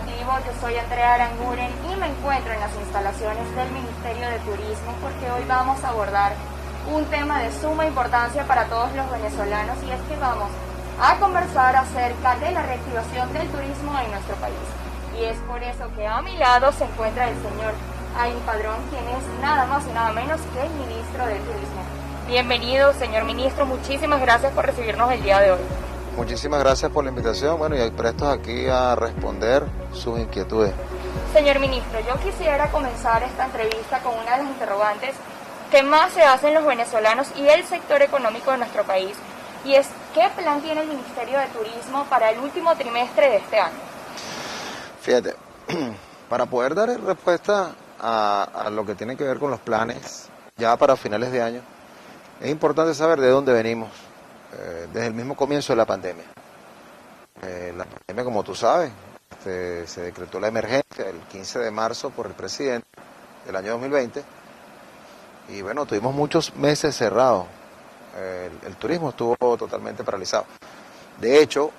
informativo. Yo soy Andrea Aranguren y me encuentro en las instalaciones del Ministerio de Turismo porque hoy vamos a abordar un tema de suma importancia para todos los venezolanos, y es que vamos a conversar acerca de la reactivación del turismo en nuestro país. Y es por eso que a mi lado se encuentra el señor Aylin Padrón, quien es nada más y nada menos que el ministro de Turismo. Bienvenido, señor ministro, muchísimas gracias por recibirnos el día de hoy. Muchísimas gracias por la invitación, bueno, y prestos aquí a responder sus inquietudes. Señor ministro, yo quisiera comenzar esta entrevista con una de las interrogantes que más se hacen los venezolanos y el sector económico de nuestro país, y es ¿qué plan tiene el Ministerio de Turismo para el último trimestre de este año? Fíjate, para poder dar respuesta a lo que tiene que ver con los planes ya para finales de año, es importante saber de dónde venimos. Desde el mismo comienzo de la pandemia. La pandemia, como tú sabes, se decretó la emergencia el 15 de marzo por el presidente del año 2020, y bueno, tuvimos muchos meses cerrados. El turismo estuvo totalmente paralizado. De hecho,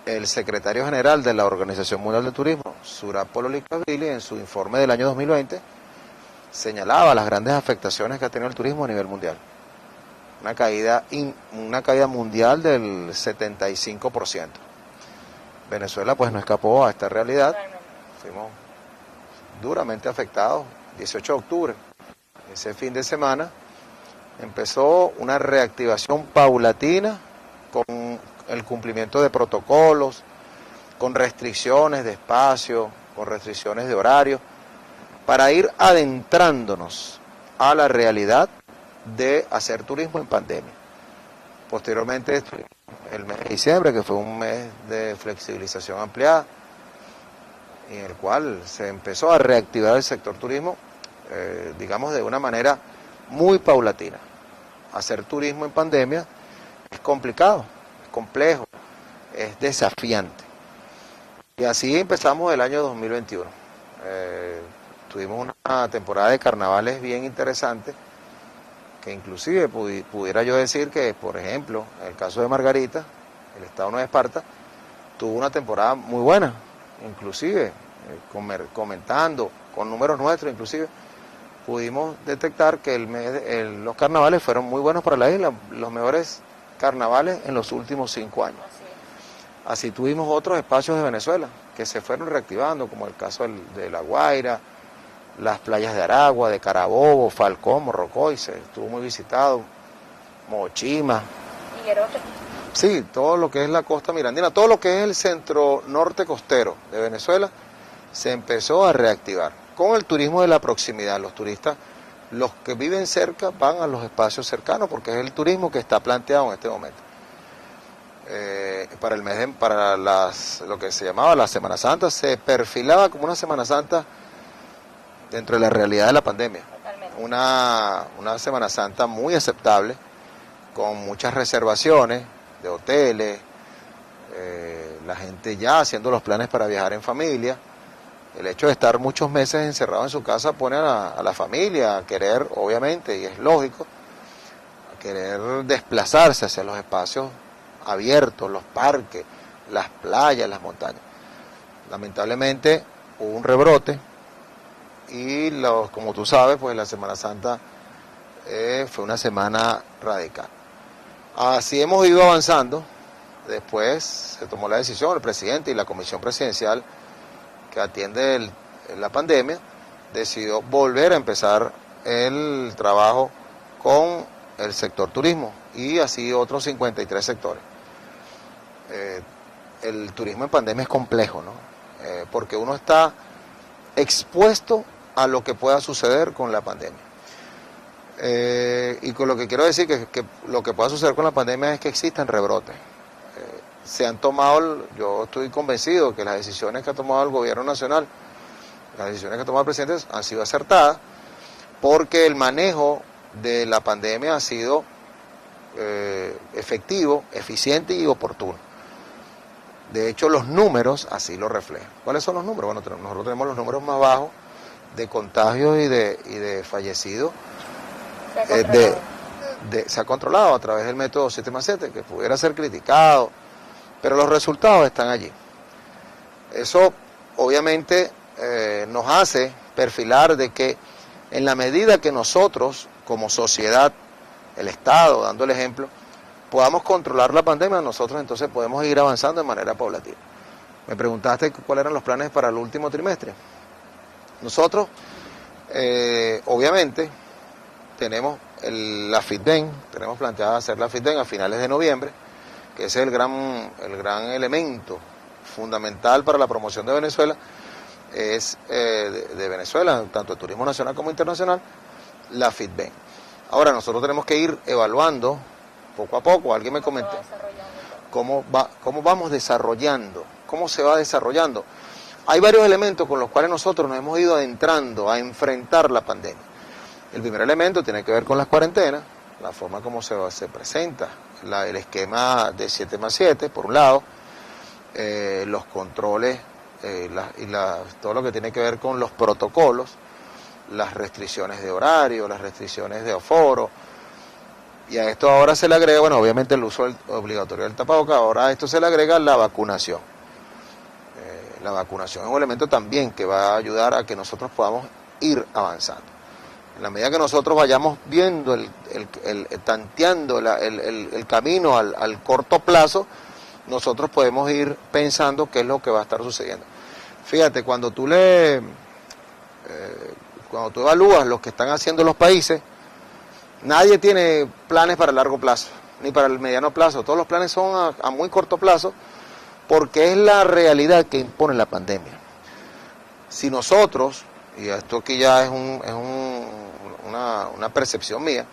el secretario general de la Organización Mundial del Turismo, Zurab Pololikashvili, en su informe del año 2020, señalaba las grandes afectaciones que ha tenido el turismo a nivel mundial. Una caída mundial del 75%. Venezuela pues no escapó a esta realidad. Fuimos duramente afectados. 18 de octubre, ese fin de semana, empezó una reactivación paulatina con el cumplimiento de protocolos, con restricciones de espacio, con restricciones de horario, para ir adentrándonos a la realidad de hacer turismo en pandemia. Posteriormente, el mes de diciembre, que fue un mes de flexibilización ampliada, en el cual se empezó a reactivar el sector turismo, digamos, de una manera muy paulatina. Hacer turismo en pandemia es complicado, es complejo, es desafiante. Y así empezamos el año 2021. Tuvimos una temporada de carnavales bien interesante, que inclusive pudiera yo decir que, por ejemplo, en el caso de Margarita, el estado Nueva Esparta, tuvo una temporada muy buena, inclusive, comentando con números nuestros, inclusive, pudimos detectar que los carnavales fueron muy buenos para la isla, los mejores carnavales en los últimos 5 años. Así tuvimos otros espacios de Venezuela que se fueron reactivando, como el caso de La Guaira, las playas de Aragua, de Carabobo, Falcón, Morrocoy, estuvo muy visitado, Mochima. Higuerote. Sí, todo lo que es la costa mirandina, todo lo que es el centro norte costero de Venezuela, se empezó a reactivar. Con el turismo de la proximidad, los turistas, los que viven cerca, van a los espacios cercanos, porque es el turismo que está planteado en este momento. Para el mes lo que se llamaba la Semana Santa, se perfilaba como una Semana Santa dentro de la realidad de la pandemia. Una Semana Santa muy aceptable, con muchas reservaciones de hoteles, la gente ya haciendo los planes para viajar en familia. El hecho de estar muchos meses encerrado en su casa pone a la familia a querer, obviamente, y es lógico, a querer desplazarse hacia los espacios abiertos, los parques, las playas, las montañas. Lamentablemente hubo un rebrote, y como tú sabes, pues la Semana Santa fue una semana radical. Así hemos ido avanzando. Después se tomó la decisión, el presidente y la comisión presidencial que atiende la pandemia decidió volver a empezar el trabajo con el sector turismo, y así otros 53 sectores. El turismo en pandemia es complejo, ¿no? Porque uno está expuesto a lo que pueda suceder con la pandemia. Y con lo que quiero decir que lo que pueda suceder con la pandemia es que existan rebrotes. Yo estoy convencido que las decisiones que ha tomado el gobierno nacional, las decisiones que ha tomado el presidente han sido acertadas, porque el manejo de la pandemia ha sido efectivo, eficiente y oportuno. De hecho, los números así lo reflejan. ¿Cuáles son los números? Bueno, nosotros tenemos los números más bajos de contagios y de fallecidos. Se ha controlado a través del método 7+7, que pudiera ser criticado, pero los resultados están allí. Eso obviamente nos hace perfilar de que en la medida que nosotros, como sociedad, el Estado, dando el ejemplo, podamos controlar la pandemia, nosotros entonces podemos ir avanzando de manera paulatina. Me preguntaste cuáles eran los planes para el último trimestre. Nosotros, obviamente, tenemos la FITBEN, tenemos planteado hacer la FITBEN a finales de noviembre, que ese es el gran elemento fundamental para la promoción de Venezuela, es de Venezuela, tanto de turismo nacional como internacional, la FITBEN. Ahora nosotros tenemos que ir evaluando poco a poco. Alguien me comentó cómo vamos desarrollando, cómo se va desarrollando. Hay varios elementos con los cuales nosotros nos hemos ido adentrando a enfrentar la pandemia. El primer elemento tiene que ver con las cuarentenas, la forma como se presenta, el esquema de 7+7, por un lado, los controles todo lo que tiene que ver con los protocolos, las restricciones de horario, las restricciones de aforo, y a esto ahora se le agrega, bueno, obviamente el uso obligatorio del tapabocas, ahora a esto se le agrega la vacunación. La vacunación es un elemento también que va a ayudar a que nosotros podamos ir avanzando. En la medida que nosotros vayamos viendo, tanteando el camino al corto plazo, nosotros podemos ir pensando qué es lo que va a estar sucediendo. Fíjate, cuando tú evalúas lo que están haciendo los países, nadie tiene planes para el largo plazo, ni para el mediano plazo. Todos los planes son a muy corto plazo, porque es la realidad que impone la pandemia. Si nosotros, y esto aquí ya es una percepción mía,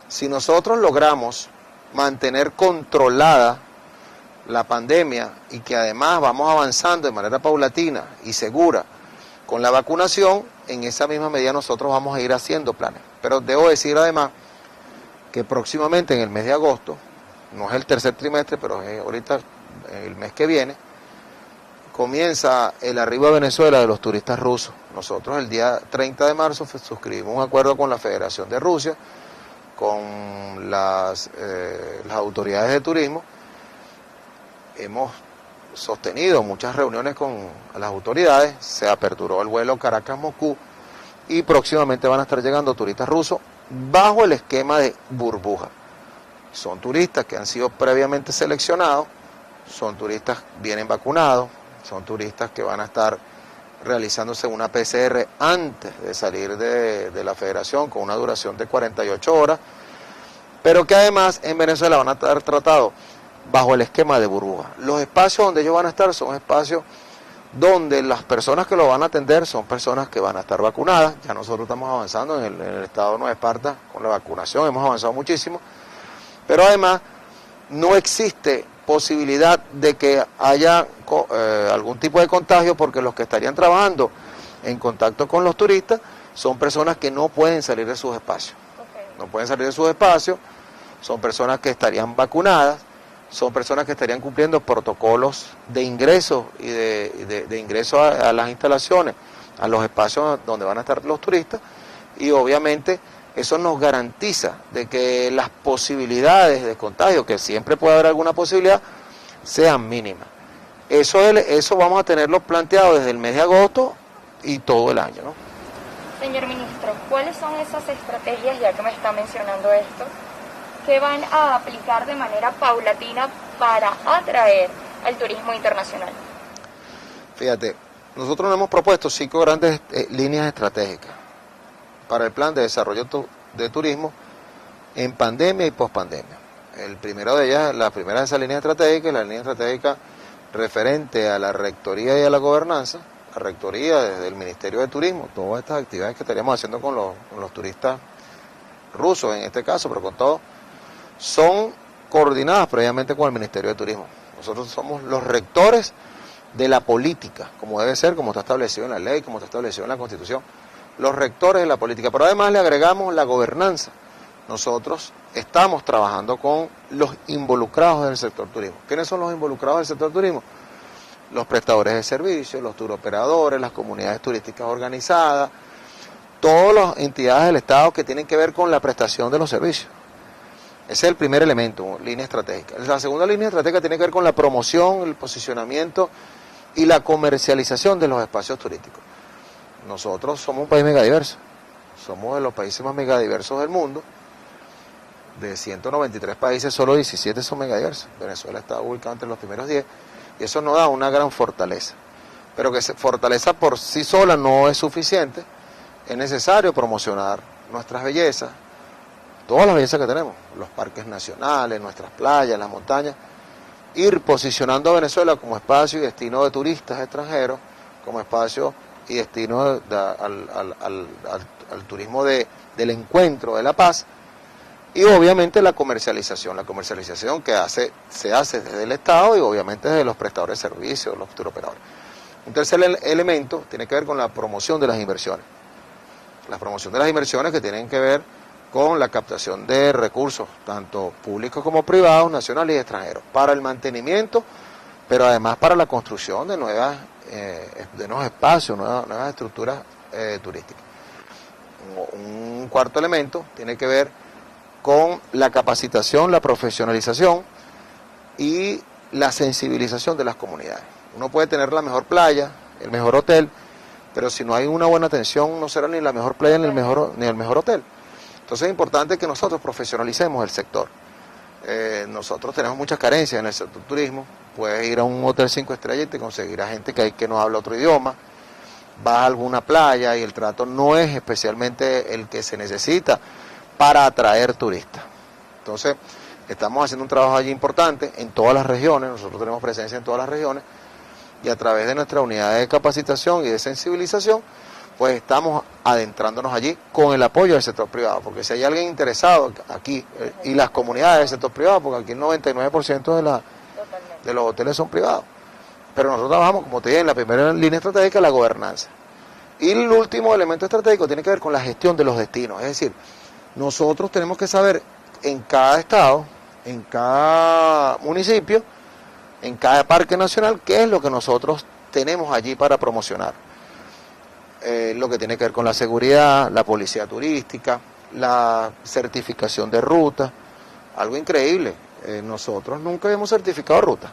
si nosotros logramos mantener controlada la pandemia y que además vamos avanzando de manera paulatina y segura con la vacunación, en esa misma medida nosotros vamos a ir haciendo planes. Pero debo decir además que próximamente en el mes de agosto, no es el tercer trimestre, pero es ahorita el mes que viene, comienza el arribo a Venezuela de los turistas rusos. Nosotros el día 30 de marzo suscribimos un acuerdo con la Federación de Rusia, con las autoridades de turismo. Hemos sostenido muchas reuniones con las autoridades, se aperturó el vuelo Caracas-Moscú y próximamente van a estar llegando turistas rusos bajo el esquema de burbuja. Son turistas que han sido previamente seleccionados, son turistas vienen vacunados, son turistas que van a estar realizándose una PCR antes de salir de la federación con una duración de 48 horas, pero que además en Venezuela van a estar tratados bajo el esquema de burbuja. Los espacios donde ellos van a estar son espacios donde las personas que lo van a atender son personas que van a estar vacunadas. Ya nosotros estamos avanzando en el estado de Nueva Esparta con la vacunación, hemos avanzado muchísimo, pero además no existe posibilidad de que haya algún tipo de contagio, porque los que estarían trabajando en contacto con los turistas son personas que no pueden salir de sus espacios. No pueden salir de sus espacios, son personas que estarían vacunadas, son personas que estarían cumpliendo protocolos de ingreso y de ingreso a las instalaciones, a los espacios donde van a estar los turistas, y obviamente eso nos garantiza de que las posibilidades de contagio, que siempre puede haber alguna posibilidad, sean mínimas. Eso vamos a tenerlo planteado desde el mes de agosto y todo el año, ¿no? Señor ministro, ¿cuáles son esas estrategias, ya que me está mencionando esto, que van a aplicar de manera paulatina para atraer al turismo internacional? Fíjate, nosotros nos hemos propuesto 5 grandes líneas estratégicas para el plan de desarrollo de turismo en pandemia y pospandemia. El primero de ellas, la primera de esas líneas estratégicas, es la línea estratégica referente a la rectoría y a la gobernanza. La rectoría desde el Ministerio de Turismo, todas estas actividades que estaríamos haciendo con los turistas rusos en este caso, pero con todos, son coordinadas previamente con el Ministerio de Turismo. Nosotros somos los rectores de la política, como debe ser, como está establecido en la ley, como está establecido en la Constitución, los rectores de la política, pero además le agregamos la gobernanza. Nosotros estamos trabajando con los involucrados del sector turismo. ¿Quiénes son los involucrados del sector turismo? Los prestadores de servicios, los turoperadores, las comunidades turísticas organizadas, todas las entidades del Estado que tienen que ver con la prestación de los servicios. Ese es el primer elemento, línea estratégica. La segunda línea estratégica tiene que ver con la promoción, el posicionamiento y la comercialización de los espacios turísticos. Nosotros somos un país megadiverso, somos de los países más megadiversos del mundo. De 193 países, solo 17 son megadiversos. Venezuela está ubicado entre los primeros 10 y eso nos da una gran fortaleza. Pero que fortaleza por sí sola no es suficiente, es necesario promocionar nuestras bellezas, todas las bellezas que tenemos, los parques nacionales, nuestras playas, las montañas, ir posicionando a Venezuela como espacio y destino de turistas extranjeros, como espacio y destino al turismo del encuentro, de la paz, y obviamente la comercialización que se hace desde el Estado y obviamente desde los prestadores de servicios, los turoperadores. Un tercer elemento tiene que ver con la promoción de las inversiones. La promoción de las inversiones que tienen que ver con la captación de recursos, tanto públicos como privados, nacionales y extranjeros, para el mantenimiento, pero además para la construcción de nuevos espacios, nuevas estructuras turísticas. Un cuarto elemento tiene que ver con la capacitación, la profesionalización y la sensibilización de las comunidades. Uno puede tener la mejor playa, el mejor hotel, pero si no hay una buena atención no será ni la mejor playa ni el mejor hotel. Entonces es importante que nosotros profesionalicemos el sector. Nosotros tenemos muchas carencias en el sector turismo. Puedes ir a un hotel 5 estrellas y te conseguirás gente que no habla otro idioma. Vas a alguna playa y el trato no es especialmente el que se necesita para atraer turistas. Entonces, estamos haciendo un trabajo allí importante en todas las regiones, nosotros tenemos presencia en todas las regiones, y a través de nuestra unidad de capacitación y de sensibilización, pues estamos adentrándonos allí con el apoyo del sector privado, porque si hay alguien interesado aquí, y las comunidades del sector privado, porque aquí el 99% de los hoteles son privados, pero nosotros trabajamos, como te dije, en la primera línea estratégica, la gobernanza. Y el último elemento estratégico tiene que ver con la gestión de los destinos, es decir, nosotros tenemos que saber en cada estado, en cada municipio, en cada parque nacional, qué es lo que nosotros tenemos allí para promocionar. Lo que tiene que ver con la seguridad, la policía turística, la certificación de ruta, algo increíble. Nosotros nunca hemos certificado ruta.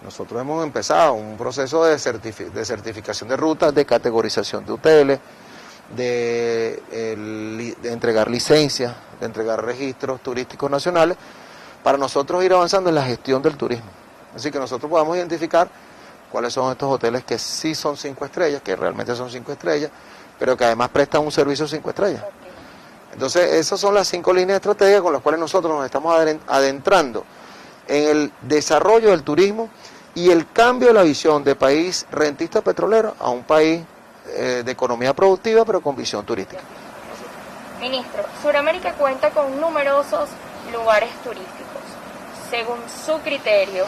Nosotros hemos empezado un proceso de certificación de rutas, de categorización de hoteles, de entregar licencias, de entregar registros turísticos nacionales, para nosotros ir avanzando en la gestión del turismo. Así que nosotros podamos identificar cuáles son estos hoteles que sí son 5 estrellas, que realmente son 5 estrellas, pero que además prestan un servicio 5 estrellas. Entonces, esas son las 5 líneas estratégicas con las cuales nosotros nos estamos adentrando en el desarrollo del turismo y el cambio de la visión de país rentista petrolero a un país de economía productiva, pero con visión turística. Ministro, Sudamérica cuenta con numerosos lugares turísticos. Según su criterio,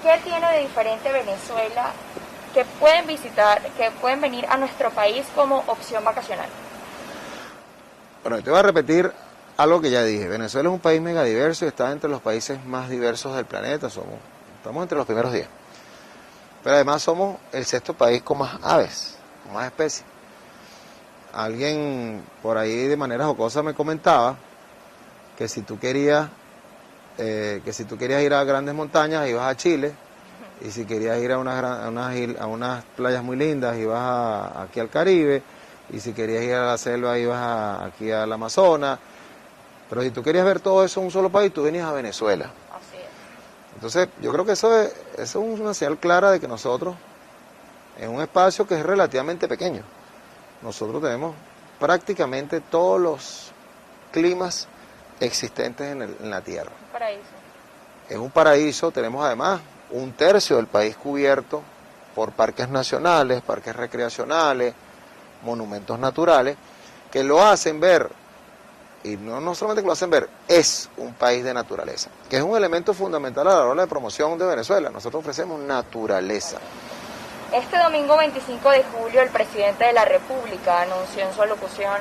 ¿qué tiene de diferente Venezuela que pueden visitar, que pueden venir a nuestro país como opción vacacional? Bueno, te voy a repetir algo que ya dije. Venezuela es un país megadiverso y está entre los países más diversos del planeta. Estamos entre los primeros 10. Pero además somos el 6º país con más aves, con más especies. Alguien por ahí de manera jocosa me comentaba que si tú querías ir a grandes montañas ibas a Chile, y si querías ir a unas playas muy lindas ibas aquí al Caribe, y si querías ir a la selva ibas aquí al Amazonas, pero si tú querías ver todo eso en un solo país, tú venías a Venezuela. Así es. Entonces, yo creo que eso es una señal clara de que nosotros, en un espacio que es relativamente pequeño, nosotros tenemos prácticamente todos los climas existentes en la Tierra. Un paraíso. Es un paraíso, tenemos además 1/3 del país cubierto por parques nacionales, parques recreacionales, monumentos naturales, que lo hacen ver, y no solamente que lo hacen ver, es un país de naturaleza, que es un elemento fundamental a la hora de promoción de Venezuela. Nosotros ofrecemos naturaleza. Este domingo 25 de julio el presidente de la República anunció en su alocución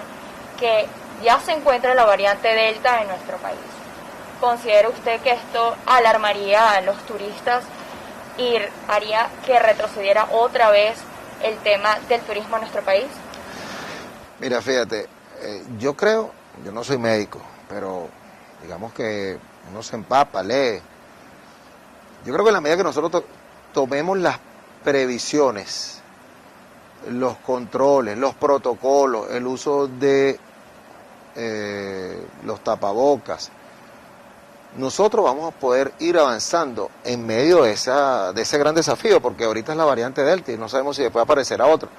que ya se encuentra la variante Delta en nuestro país. ¿Considera usted que esto alarmaría a los turistas y haría que retrocediera otra vez el tema del turismo en nuestro país? Mira, fíjate, yo no soy médico, pero digamos que uno se empapa, lee. Yo creo que en la medida que nosotros tomemos las previsiones, los controles, los protocolos, el uso de los tapabocas, nosotros vamos a poder ir avanzando en medio de ese gran desafío, porque ahorita es la variante Delta y no sabemos si después aparecerá otro.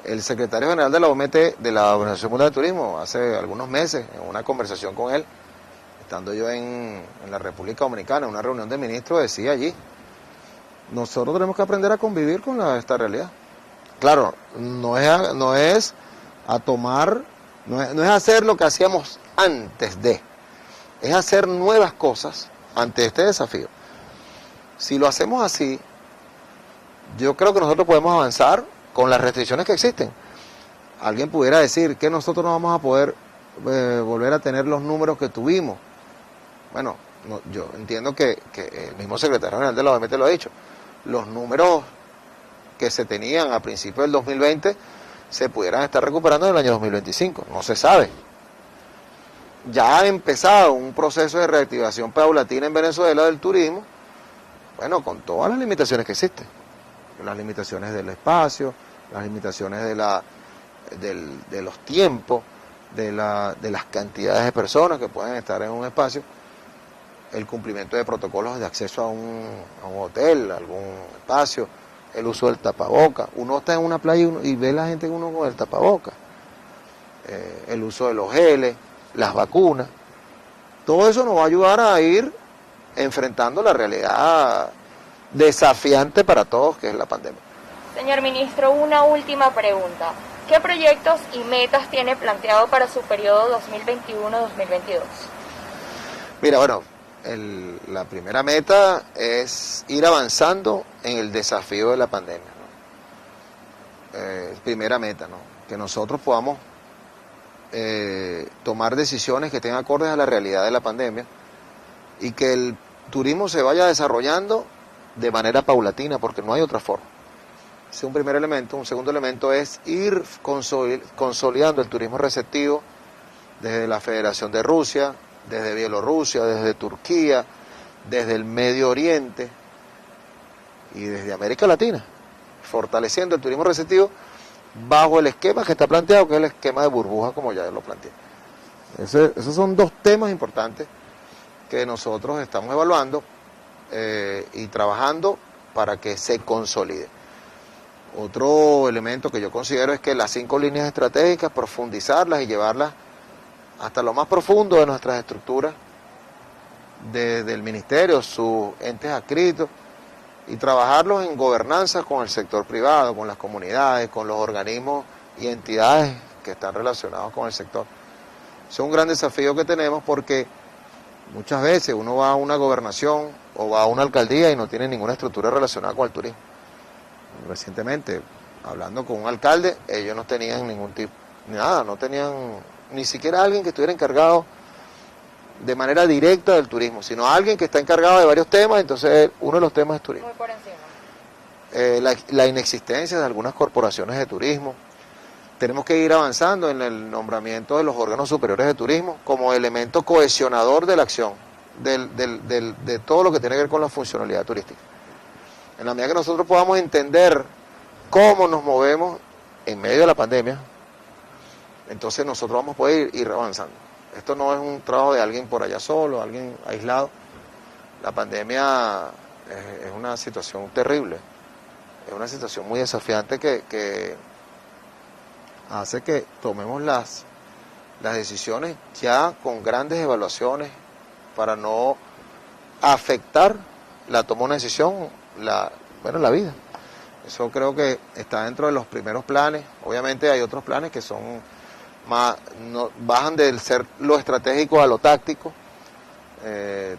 El secretario general de la OMT, de la Organización Mundial de Turismo, hace algunos meses, en una conversación con él, estando yo en la República Dominicana, en una reunión de ministros, decía allí, nosotros tenemos que aprender a convivir con esta realidad. Claro, no es hacer lo que hacíamos antes de, es hacer nuevas cosas ante este desafío. Si lo hacemos así, yo creo que nosotros podemos avanzar con las restricciones que existen. Alguien pudiera decir que nosotros no vamos a poder volver a tener los números que tuvimos. Bueno, yo entiendo que el mismo secretario general de la OMT lo ha dicho. Los números que se tenían a principios del 2020 se pudieran estar recuperando en el año 2025. No se sabe. Ya ha empezado un proceso de reactivación paulatina en Venezuela del turismo, bueno, con todas las limitaciones que existen. Las limitaciones del espacio, las limitaciones de los tiempos, de las cantidades de personas que pueden estar en un espacio, el cumplimiento de protocolos de acceso a un hotel, a algún espacio, el uso del tapaboca. Uno está en una playa y ve a la gente uno con el tapaboca, el uso de los geles, las vacunas. Todo eso nos va a ayudar a ir enfrentando la realidad desafiante para todos, que es la pandemia. Señor ministro, una última pregunta. ¿Qué proyectos y metas tiene planteado para su periodo 2021-2022? Mira, bueno, la primera meta es ir avanzando en el desafío de la pandemia, ¿no? Primera meta, ¿no? Que nosotros podamos tomar decisiones que tengan acordes a la realidad de la pandemia y que el turismo se vaya desarrollando de manera paulatina, porque no hay otra forma. Ese es un primer elemento. Un segundo elemento es ir consolidando el turismo receptivo desde la Federación de Rusia, desde Bielorrusia, desde Turquía, desde el Medio Oriente y desde América Latina, fortaleciendo el turismo receptivo bajo el esquema que está planteado, que es el esquema de burbuja, como ya lo planteé. Esos son dos temas importantes que nosotros estamos evaluando y trabajando para que se consolide. Otro elemento que yo considero es que las 5 líneas estratégicas, profundizarlas y llevarlas hasta lo más profundo de nuestras estructuras, desde el ministerio, sus entes adscritos, y trabajarlos en gobernanza con el sector privado, con las comunidades, con los organismos y entidades que están relacionados con el sector. Es un gran desafío que tenemos porque muchas veces uno va a una gobernación o va a una alcaldía y no tiene ninguna estructura relacionada con el turismo. Recientemente, hablando con un alcalde, ellos no tenían ningún tipo, nada, no tenían ni siquiera alguien que estuviera encargado de manera directa del turismo, sino alguien que está encargado de varios temas. Entonces uno de los temas es turismo. Muy por encima. La inexistencia de algunas corporaciones de turismo. Tenemos que ir avanzando en el nombramiento de los órganos superiores de turismo como elemento cohesionador de la acción, de todo lo que tiene que ver con la funcionalidad turística. En la medida que nosotros podamos entender cómo nos movemos en medio de la pandemia, entonces nosotros vamos a poder ir avanzando. Esto no es un trabajo de alguien por allá solo, alguien aislado. La pandemia es una situación terrible, es una situación muy desafiante que hace que tomemos las decisiones ya con grandes evaluaciones para no afectar la toma de una decisión, la vida. Eso creo que está dentro de los primeros planes. Obviamente hay otros planes que son bajan del ser lo estratégico a lo táctico,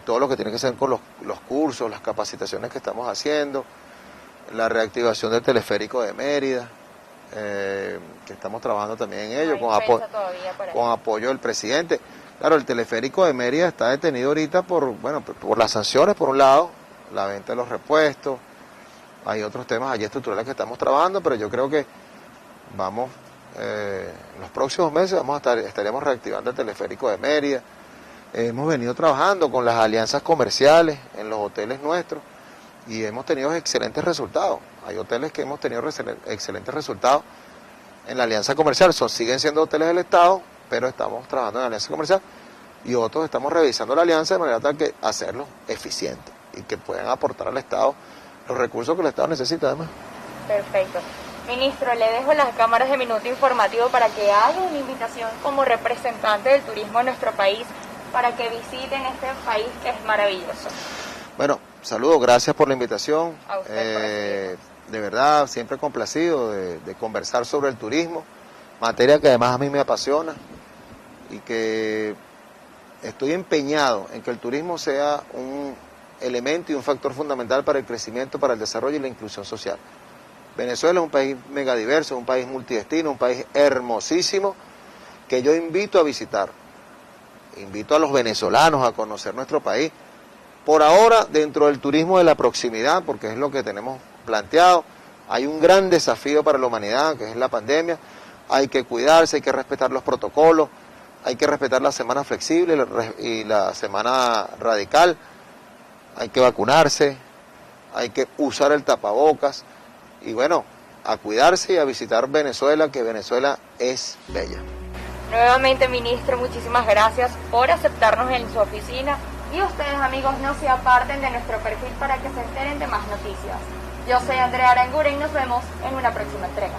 todo lo que tiene que ver con los cursos, las capacitaciones que estamos haciendo, la reactivación del teleférico de Mérida, que estamos trabajando también en ello, con apoyo del presidente. Claro, el teleférico de Mérida está detenido ahorita por las sanciones, por un lado, la venta de los repuestos, hay otros temas allí estructurales que estamos trabajando, pero yo creo que en los próximos meses estaríamos reactivando el teleférico de Mérida. Hemos venido trabajando con las alianzas comerciales en los hoteles nuestros y hemos tenido excelentes resultados. Hay hoteles que hemos tenido excelentes resultados en la alianza comercial. Siguen siendo hoteles del Estado, pero estamos trabajando en la alianza comercial, y otros estamos revisando la alianza de manera tal que hacerlo eficiente y que puedan aportar al Estado los recursos que el Estado necesita además. Perfecto. Ministro, le dejo las cámaras de Minuto Informativo para que haga una invitación como representante del turismo en nuestro país para que visiten este país que es maravilloso. Bueno, saludos, gracias por la invitación. A usted de verdad, siempre complacido de conversar sobre el turismo, materia que además a mí me apasiona y que estoy empeñado en que el turismo sea un elemento y un factor fundamental para el crecimiento, para el desarrollo y la inclusión social. Venezuela es un país megadiverso, un país multidestino, un país hermosísimo que yo invito a visitar. Invito a los venezolanos a conocer nuestro país. Por ahora, dentro del turismo de la proximidad, porque es lo que tenemos planteado, hay un gran desafío para la humanidad, que es la pandemia. Hay que cuidarse, hay que respetar los protocolos, hay que respetar la semana flexible y la semana radical. Hay que vacunarse, hay que usar el tapabocas y bueno, a cuidarse y a visitar Venezuela, que Venezuela es bella. Nuevamente, ministro, muchísimas gracias por aceptarnos en su oficina, y ustedes, amigos, no se aparten de nuestro perfil para que se enteren de más noticias. Yo soy Andrea Aranguren y nos vemos en una próxima entrega.